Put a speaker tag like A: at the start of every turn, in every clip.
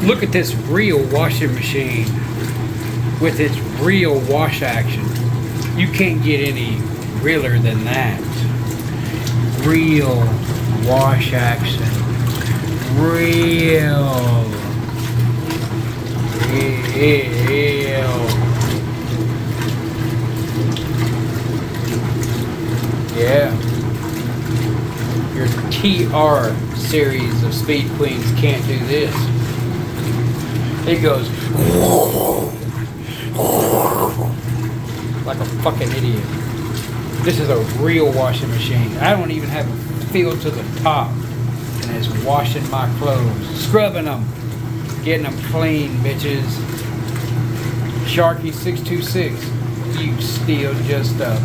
A: Look at this real washing machine with its real wash action. You can't get any realer than that. Real wash action. Real. Yeah. Your TR series of Speed Queens can't do this. It goes like a fucking idiot. This is a real washing machine. I don't even have a feel to the top. And it's washing my clothes. Scrubbing them. Getting them clean, bitches. Sharky 626. You still just a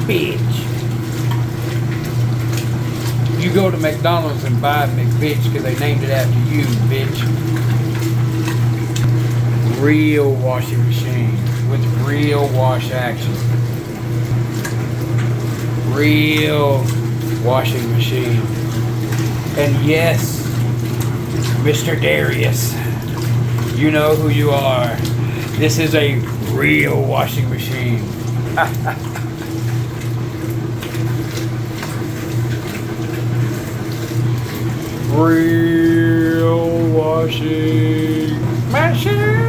A: bitch. You go to McDonald's and buy a McBitch because they named it after you, bitch. Real washing machine with real wash action. Real washing machine. And yes, Mr. Darius, you know who you are. This is a real washing machine. Real washing machine.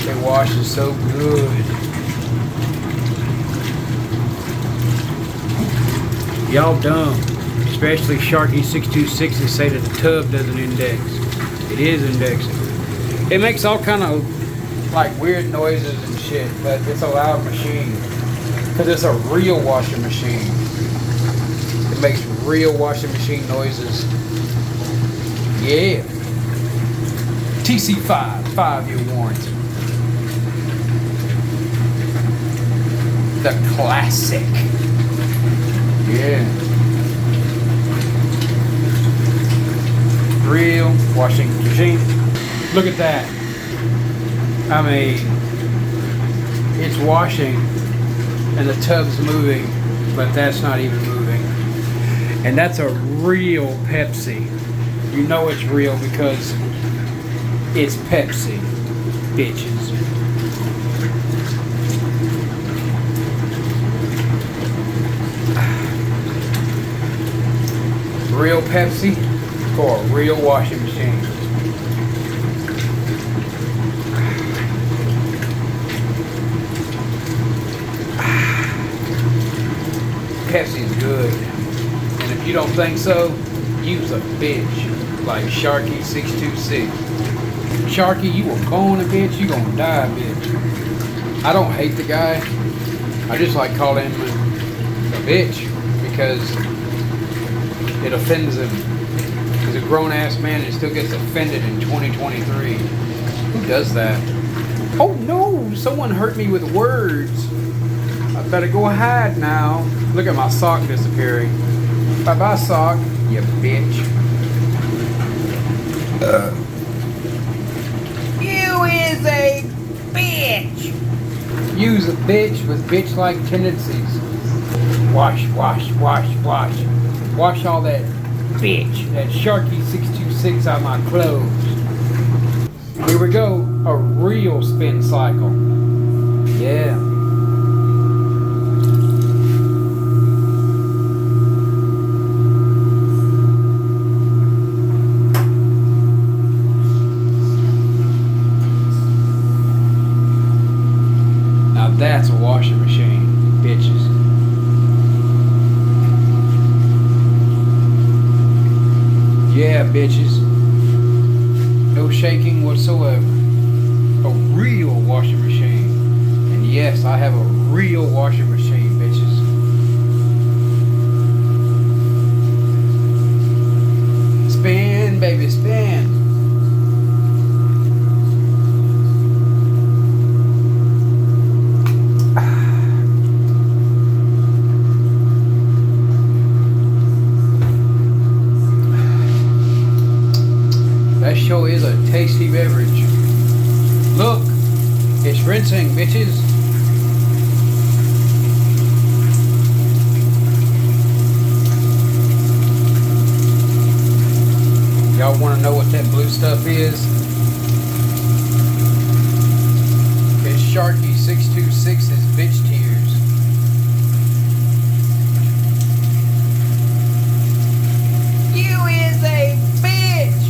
A: It washes so good. Y'all dumb, especially Sharky 626, and say that the tub doesn't index. It is indexing. It makes all kind of like weird noises and shit, but it's a loud machine because it's a real washing machine. It makes real washing machine noises. Yeah. TC5, 5-year warranty. The classic. Yeah. Real washing machine. Look at that. I mean, it's washing and the tub's moving, but that's not even moving. And that's a real Pepsi. You know it's real because it's Pepsi, bitches. Real Pepsi for a real washing machine. Pepsi's good. And if you don't think so, use a bitch like Sharky 626. Sharky, you were born a bitch, you gonna die a bitch. I don't hate the guy. I just like calling him a bitch because it offends him. He's a grown-ass man and still gets offended in 2023. Who does that? Oh no! Someone hurt me with words. I better go hide now. Look at my sock disappearing. Bye-bye, sock, you bitch. You is a bitch. You's a bitch with bitch-like tendencies. Wash, wash, wash, wash. Wash all that bitch, that Sharky 626 out my clothes. Here we go, a real spin cycle. Yeah. Now that's a washing machine, bitches. Yeah, bitches. No shaking whatsoever. A real washing machine. And yes, I have a real washing machine, bitches. Spin, baby, spin. That sure is a tasty beverage. Look, it's rinsing, bitches. want to know what that blue stuff is? It's Sharky 626's bitch tears. You is a bitch!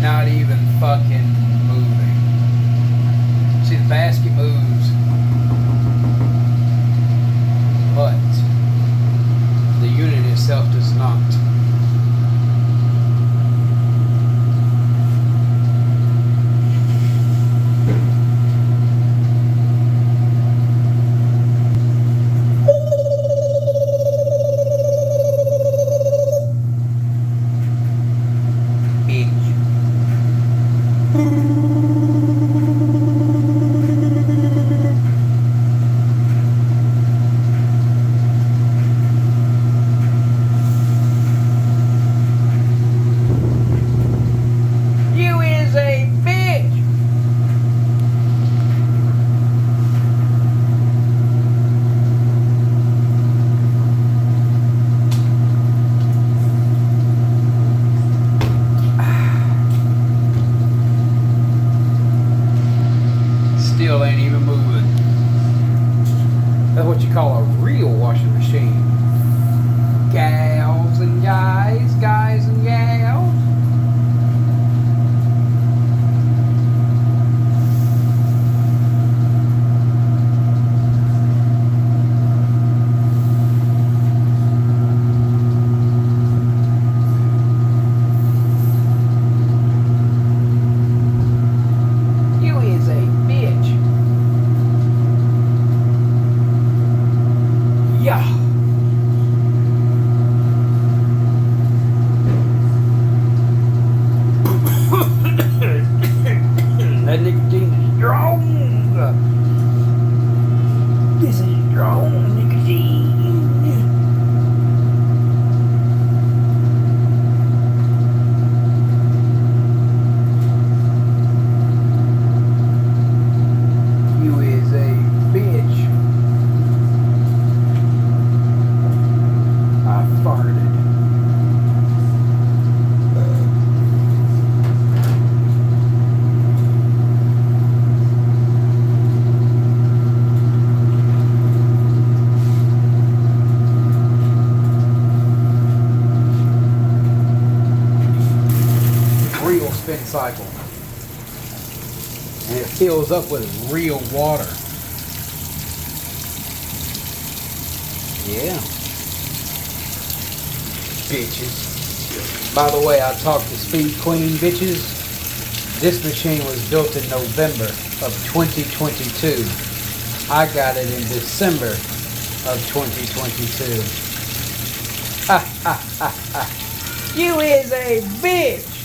A: Not even fucking moving. See, the basket moves, but the unit itself does not. You is a bitch! Still ain't even moving. That's what you call a real washing machine. Gals and guys, guys and gals. You is a bitch. Yeah. That nicotine is strong. This is strong nicotine. You is a bitch. I farted. Real spin cycle. And it fills up with real water. Yeah. Bitches. By the way, I talked to Speed Queen, bitches. This machine was built in November of 2022. I got it in December of 2022. Ha ha ha ha. You is a bitch!